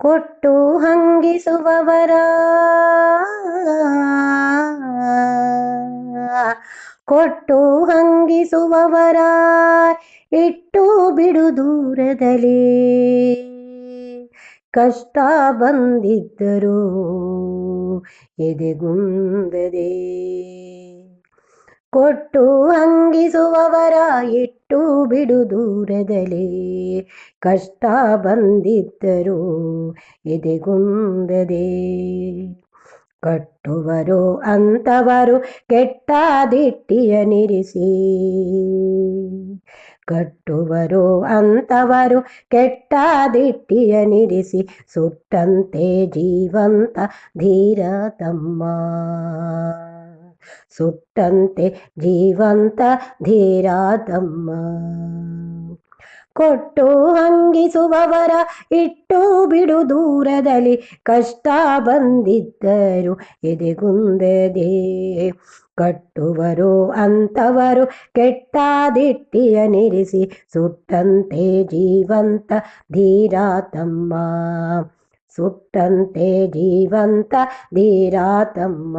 ಕೊಟ್ಟು ಹಂಗಿಸುವವರ ಕೊಟ್ಟು ಹಂಗಿಸುವವರ ಇಟ್ಟು ಬಿಡು ದೂರದಲ್ಲಿ ಕಷ್ಟ ಬಂದಿದ್ದರೂ ಎದೆಗುಂದದೆ ಕೊಟ್ಟು ಹಂಗಿಸುವವರ ಇಟ್ಟು ಬಿಡು ದೂರದಲ್ಲಿ ಕಷ್ಟ ಬಂದಿದ್ದರೂ ಎದೆಗುಂದದೆ ಕಟ್ಟುವರು ಅಂತವರು ಕೆಟ್ಟ ದಿಟ್ಟಿಯನಿರಿಸಿ ಕಟ್ಟುವರು ಅಂತವರು ಕೆಟ್ಟ ದಿಟ್ಟಿಯನಿರಿಸಿ ಸುಟ್ಟಂತೆ ಜೀವಂತ ಧೀರ ತಮ್ಮ ಸುಟ್ಟಂತೆ ಜೀವಂತ ಧೀರ ತಮ್ಮ ಕೊಟ್ಟು ಹಂಗಿಸುವವರ ಇಟ್ಟು ಬಿಡು ದೂರದಲ್ಲಿ ಕಷ್ಟ ಬಂದಿದ್ದರು ಎದೆಗುಂದದೆ ಕಟ್ಟುವರು ಅಂತವರು ಕೆಟ್ಟ ದಿಟ್ಟಿಯನಿರಿಸಿ ಸುಟ್ಟಂತೆ ಜೀವಂತ ಧೀರ ತಮ್ಮ ಸುಟ್ಟಂತೆ ಜೀವಂತ ಧೀರ ತಮ್ಮ